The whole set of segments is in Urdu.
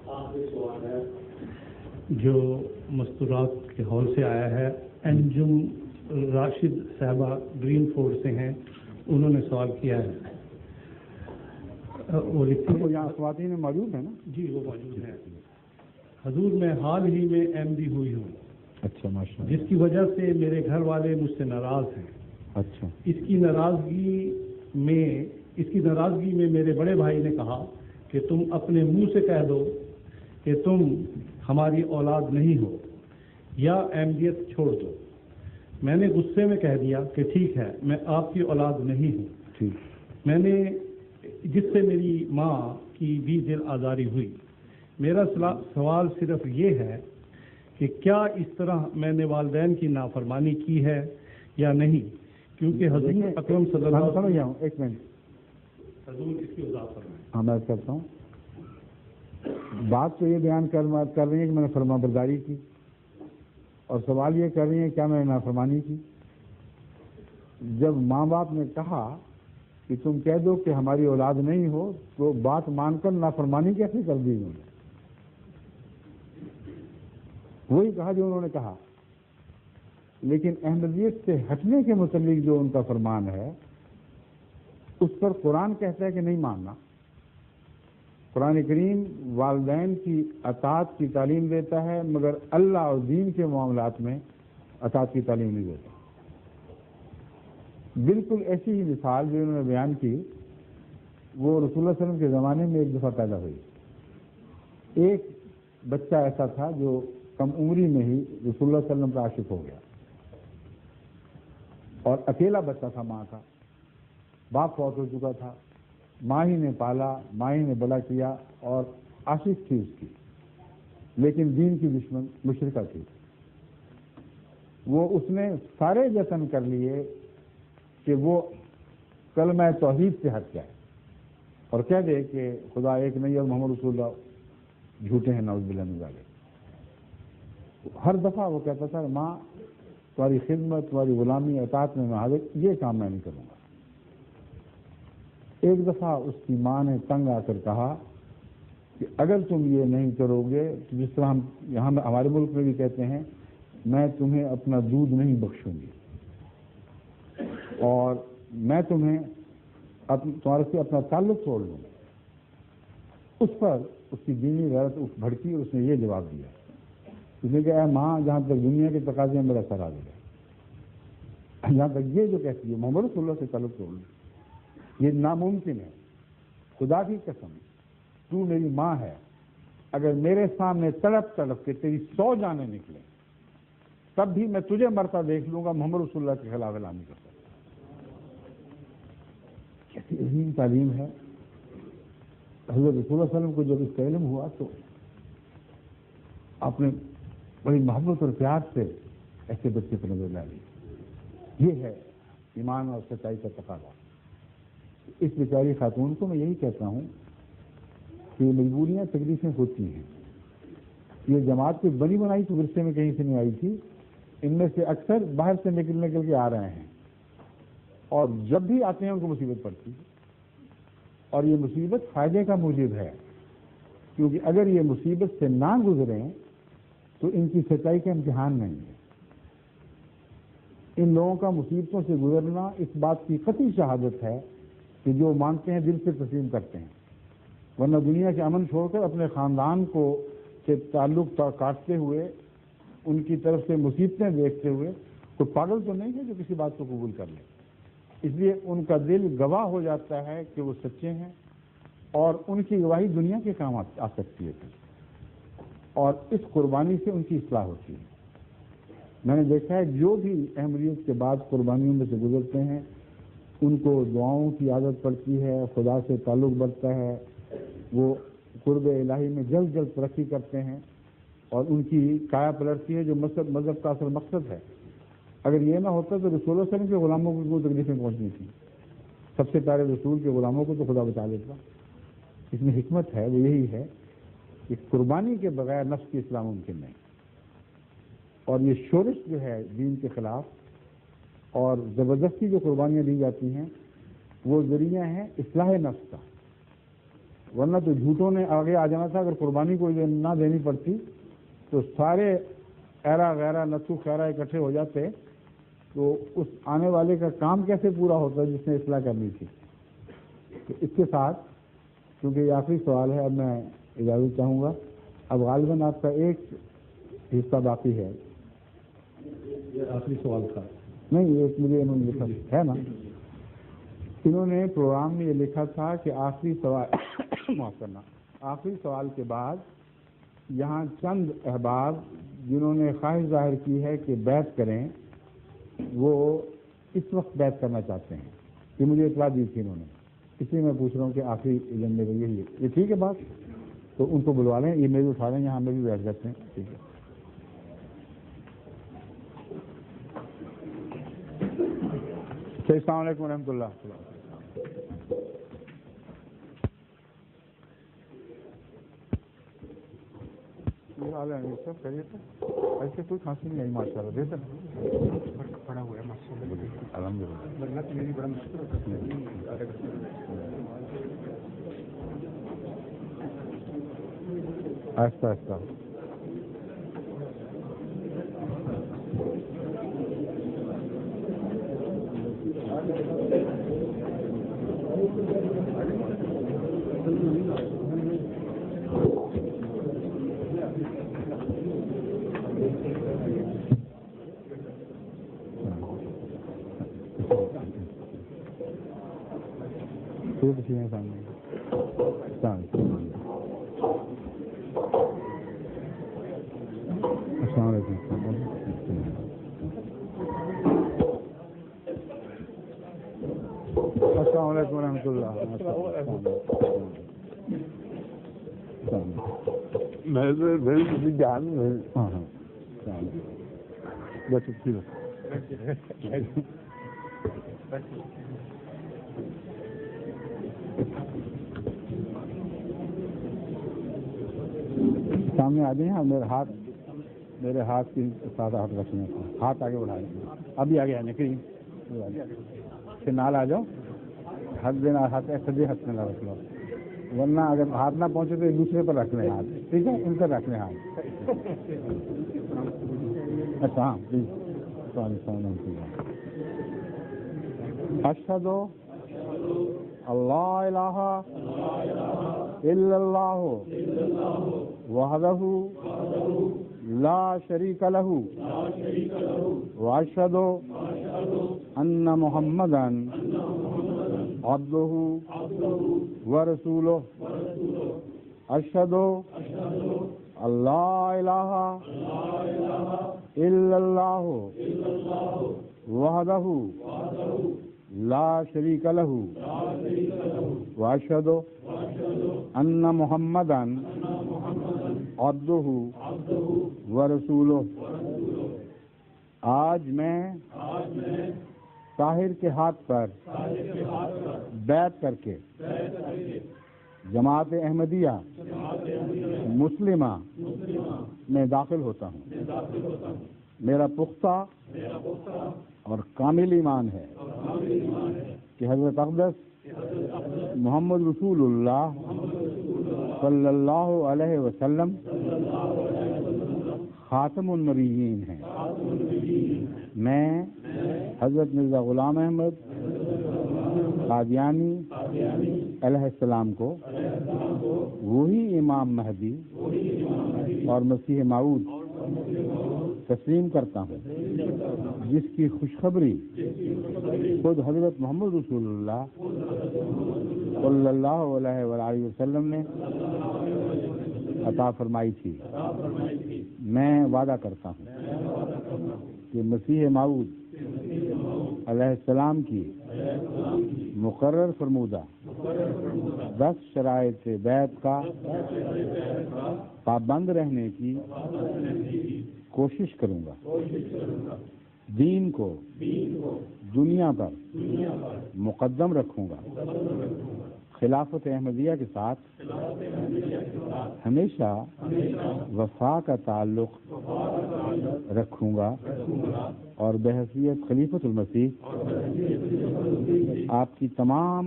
آخری سوال ہے جو مستورات کے ہال سے آیا ہے. انجم راشد صاحبہ گرین فورڈ سے ہیں, انہوں نے سوال کیا ہے. وہ لکھتے ہیں یہاں خواتین میں موجود ہیں نا؟ جی وہ موجود ہیں. حضور میں حال ہی میں احمدی ہوئی ہوں. اچھا ماشاء اللہ. جس کی وجہ سے میرے گھر والے مجھ سے ناراض ہیں. اچھا. اس کی ناراضگی میں میرے بڑے بھائی نے کہا کہ تم اپنے منہ سے کہہ دو کہ تم ہماری اولاد نہیں ہو یا احمدیت چھوڑ دو. میں نے غصے میں کہہ دیا کہ ٹھیک ہے میں آپ کی اولاد نہیں ہوں. میں نے جس سے میری ماں کی بھی دل آزاری ہوئی. میرا سوال صرف یہ ہے کہ کیا اس طرح میں نے والدین کی نافرمانی کی ہے یا نہیں, کیونکہ حضور اکرم صلی اللہ علیہ وسلم. ایک منٹ حضور اس کی وضاحت فرمائیں. ہاں میں کرتا ہوں. بات تو یہ بیان کر رہی ہیں کہ میں نے فرما برداری کی, اور سوال یہ کر رہی ہیں کیا میں نے نافرمانی کی. جب ماں باپ نے کہا کہ تم کہہ دو کہ ہماری اولاد نہیں ہو, تو بات مان کر نافرمانی کیسے کر دی انہوں نے؟ وہی کہا جو انہوں نے کہا. لیکن احمدیت سے ہٹنے کے متعلق جو ان کا فرمان ہے اس پر قرآن کہتا ہے کہ نہیں ماننا. قرآن کریم والدین کی اطاعت کی تعلیم دیتا ہے, مگر اللہ اور دین کے معاملات میں اطاعت کی تعلیم نہیں دیتا. بالکل ایسی ہی مثال جو انہوں نے بیان کی وہ رسول اللہ صلی اللہ علیہ وسلم کے زمانے میں ایک دفعہ پیدا ہوئی. ایک بچہ ایسا تھا جو کم عمری میں ہی رسول اللہ صلی اللہ علیہ وسلم کا عاشق ہو گیا, اور اکیلا بچہ تھا ماں کا. باپ فوت ہو چکا تھا, ماں ہی نے پالا, ماں ہی نے بڑا کیا, اور عاشق تھی اس کی, لیکن دین کی دشمن مشرکہ تھی. وہ اس نے سارے جتن کر لیے کہ وہ کلمہ توحید سے ہٹ جائے اور کہہ دے کہ خدا ایک نہیں اور محمد رسول اللہ جھوٹے ہیں, نعوذ باللہ من ذالک. ہر دفعہ وہ کہتا تھا ماں تمہاری خدمت, تمہاری غلامی, اطاعت میں حاضر, یہ کام میں نہیں کروں گا. ایک دفعہ اس کی ماں نے تنگ آ کر کہا کہ اگر تم یہ نہیں کرو گے تو جس طرح ہم یہاں ہمارے ملک میں بھی کہتے ہیں میں تمہیں اپنا دودھ نہیں بخشوں گی, اور میں تمہیں تمہارے سے اپنا تعلق توڑ لوں گا. اس پر اس کی دینی غیرت بھڑکی اور اس نے یہ جواب دیا. اس نے کہا اے ماں, جہاں تک دنیا کے تقاضے میں میرا سر آ گیا, جہاں تک یہ جو کہتی ہے محمد رسول اللہ سے تعلق توڑ لوں, یہ ناممکن ہے. خدا کی قسم تو میری ماں ہے, اگر میرے سامنے تڑپ تڑپ کے تیری 100 جانیں نکلیں تب بھی میں تجھے مرتا دیکھ لوں گا, محمد رسول اللہ کے خلاف اعلان نہیں کر سکتا. کیسی عظیم تعلیم ہے. حضرت رسول اللہ صلی اللہ علیہ وسلم کو جب اس کا علم ہوا تو آپ نے بڑی محبت اور پیار سے ایسے بچے پر نظر ڈالی. یہ ہے ایمان اور سچائی کا تقاضا. اس بیچاری خاتون کو میں یہی کہتا ہوں کہ مجبوریاں تکلیفیں ہوتی ہیں. یہ جماعت کی بنی بنائی تو ورثے میں کہیں سے نہیں آئی تھی. ان میں سے اکثر باہر سے نکل کے آ رہے ہیں, اور جب بھی آتے ہیں ان کو مصیبت پڑتی ہے, اور یہ مصیبت فائدے کا موجب ہے, کیونکہ اگر یہ مصیبت سے نہ گزریں تو ان کی سچائی کا امتحان نہیں ہے. ان لوگوں کا مصیبتوں سے گزرنا اس بات کی قطعی شہادت ہے کہ جو مانتے ہیں دل سے تسلیم کرتے ہیں, ورنہ دنیا کے امن چھوڑ کر اپنے خاندان کو سے تعلق کاٹتے ہوئے, ان کی طرف سے مصیبتیں دیکھتے ہوئے کوئی پاگل تو نہیں ہے جو کسی بات کو قبول کر لے. اس لیے ان کا دل گواہ ہو جاتا ہے کہ وہ سچے ہیں, اور ان کی گواہی دنیا کے کام آ سکتی ہے, اور اس قربانی سے ان کی اصلاح ہوتی ہے. میں نے دیکھا ہے جو بھی احمدیت کے بعد قربانیوں میں سے گزرتے ہیں ان کو دعاؤں کی عادت پڑتی ہے, خدا سے تعلق بڑھتا ہے, وہ قرب الہی میں جلد جلد ترقی کرتے ہیں, اور ان کی کایا پلٹتی ہے جو مذہب کا اصل مقصد ہے. اگر یہ نہ ہوتا تو رسول اللہ صلی اللہ علیہ وسلم کے غلاموں کو تکلیفیں پہنچنی تھیں. سب سے پہلے رسول کے غلاموں کو تو خدا بچا لیتا. اس میں حکمت ہے, وہ یہی ہے کہ قربانی کے بغیر نفس کی اصلاح ممکن نہیں. اور یہ شورش جو ہے دین کے خلاف اور زبردستی جو قربانیاں دی جاتی ہیں وہ ذریعہ ہیں اصلاح نفس کا. ورنہ تو جھوٹوں نے آگے آ جانا تھا. اگر قربانی کوئی نہ دینی پڑتی تو سارے ایرا غیرہ نتھو خیرہ اکٹھے ہو جاتے تو اس آنے والے کا کام کیسے پورا ہوتا جس نے اصلاح کرنی تھی. تو اس کے ساتھ کیونکہ یہ آخری سوال ہے اب میں اجازت چاہوں گا. اب غالباً آپ کا ایک حصہ باقی ہے. یہ آخری سوال تھا. نہیں ایک مجھے انہوں نے لکھا ہے نا, انہوں نے پروگرام میں یہ لکھا تھا کہ آخری سوال معاف کرنا, آخری سوال کے بعد یہاں چند احباب جنہوں نے خواہش ظاہر کی ہے کہ بیعت کریں وہ اس وقت بیعت کرنا چاہتے ہیں. یہ مجھے اطلاع دی تھی انہوں نے, اس لیے میں پوچھ رہا ہوں کہ آخری ایجنڈے میں یہی ہے. یہ ٹھیک ہے بات, تو ان کو بلوا لیں, یہ میز اٹھا لیں, یہاں میں بھی بیٹھ جاتے ہیں. ٹھیک ہے. السلام علیکم ورحمۃ اللہ. سب کریے تو ایسے کوئی کھانسی نہیں آئی ماشاء اللہ. دیکھ پڑا ہوا ہے ماشاء اللہ, الحمد للہ. آہستہ آہستہ. السلام علیکم. السلام علیکم ورحمۃ اللہ. ہاں ہاں بس ٹھیک ہے. سامنے آ جائیں. میرے ہاتھ کی ساتھ ہاتھ رکھنے کا, ہاتھ آگے بڑھائیں. ابھی آگے آنے کے پھر نال آ جاؤ. ہاتھ دینا, ہاتھ ایسے ہاتھ میں نہ رکھ لو, ورنہ اگر ہاتھ نہ پہنچے تو ایک دوسرے پر رکھ لیں ہاتھ. ٹھیک ہے, ان پر رکھ لیں ہاتھ. اچھا ہاں پلیز. اشہد اللہ الہ الا اللہ وحدہ لا شریک لہ واشہد ان محمدا عبدہ ورسولہ. اشہد اللہ الہ الا اللہ وحدہ لا شریک لہ واشہد ان محمدا عبدہ ورسولہ. آج میں طاہر کے ہاتھ پر بیعت کر کے جماعت احمدیہ مسلمہ میں داخل ہوتا ہوں. میرا پختہ اور کامل ایمان ہے کہ حضرت اقدس محمد رسول اللہ صلی اللہ علیہ وسلم خاتم النبیین ہیں. میں حضرت مرزا غلام احمد قادیانی علیہ السلام کو وہی امام مہدی اور مسیح موعود تسلیم کرتا ہوں جس کی خوشخبری خود حضرت محمد رسول اللہ صلی اللہ علیہ وآلہ وسلم نے عطا فرمائی تھی. میں وعدہ کرتا ہوں کہ مسیح موعود علیہ السلام کی مقرر فرمودہ 10 شرائط سے بیعت کا پابند رہنے کی کوشش کروں گا. دین کو دنیا پر مقدم رکھوں گا. خلافت احمدیہ کے ساتھ ہمیشہ وفا کا تعلق رکھوں گا اور بحیثیت خلیفۃ المسیح آپ کی تمام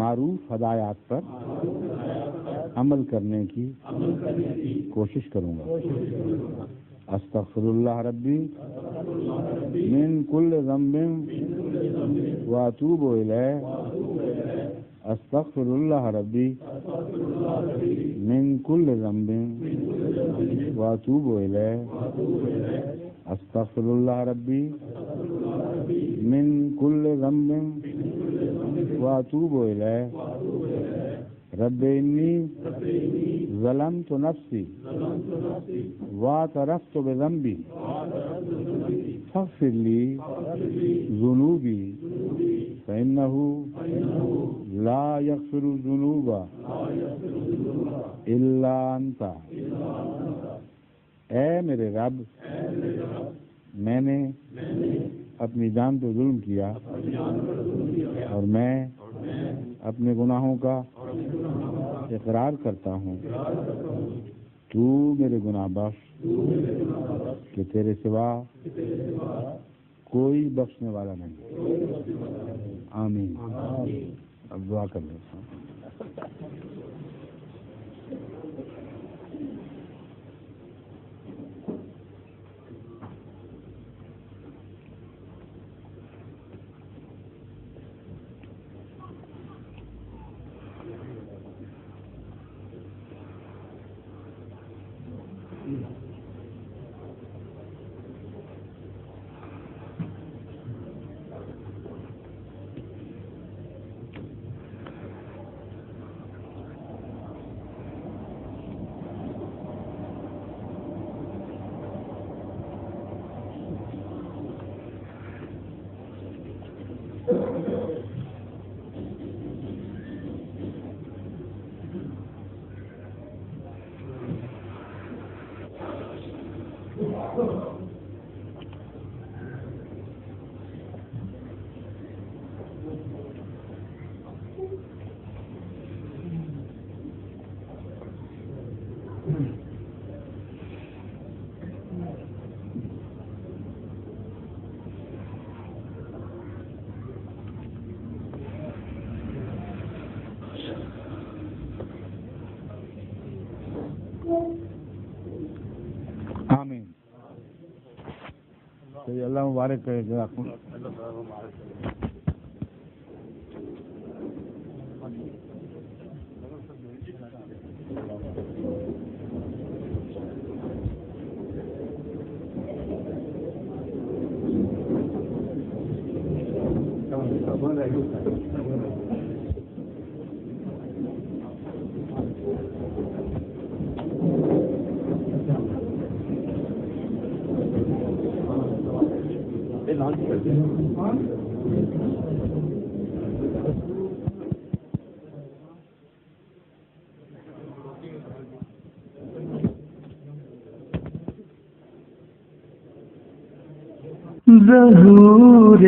معروف ہدایات پر عمل کرنے کی کوشش کروں گا. استغفر اللہ ربی من کل ذنب واتوب الیہ. استغفر اللہ ربی من کل ذنب واتوب الیہ. استغفر اللہ ربی من کل ذنب واتوب الیہ. رب انی ظلمت نفسی واعترفت بذنبی فاغفر لی ذنوبی فإنه لا يغفر الذنوب الا انت. اے میرے رب، میں نے اپنی جان پہ ظلم کیا اور میں اپنے گناہوں کا اقرار کرتا ہوں. تو میرے گناہ بخش کہ تیرے سوا کوئی بخشنے والا نہیں. آمین. اب دعا کر لیتا ہوں. آمین. تو اللہ مبارک کرے گا. ظہور